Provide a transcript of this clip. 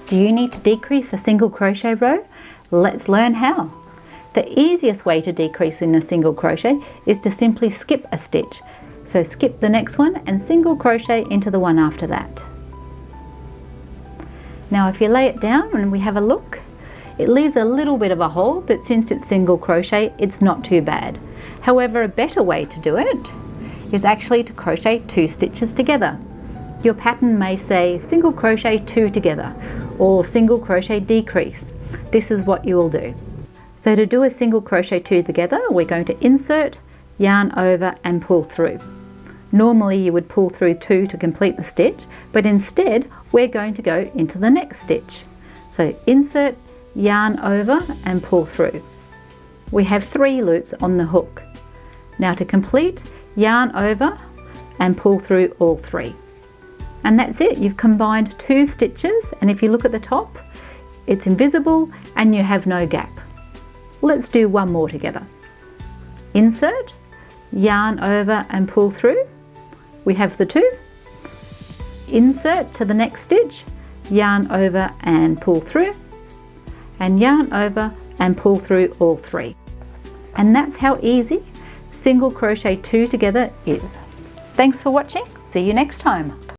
Do you need to decrease a single crochet row? Let's learn how. The easiest way to decrease in a single crochet is to simply skip a stitch. So skip the next one and single crochet into the one after that. Now if you lay it down and we have a look, it leaves a little bit of a hole, but since it's single crochet, it's not too bad. However, a better way to do it is actually to crochet 2 stitches together. Your pattern may say single crochet 2 together or single crochet decrease. This is what you will do. So to do a single crochet 2 together, we're going to insert, yarn over and pull through. Normally you would pull through 2 to complete the stitch, but instead we're going to go into the next stitch. So insert, yarn over and pull through. We have 3 loops on the hook. Now to complete, yarn over and pull through all 3. And that's it. You've combined 2 stitches, and if you look at the top, it's invisible and you have no gap. Let's do one more together. Insert, yarn over and pull through. We have the 2. Insert to the next stitch, yarn over and pull through, and yarn over and pull through all 3. And that's how easy single crochet 2 together is. Thanks for watching. See you next time.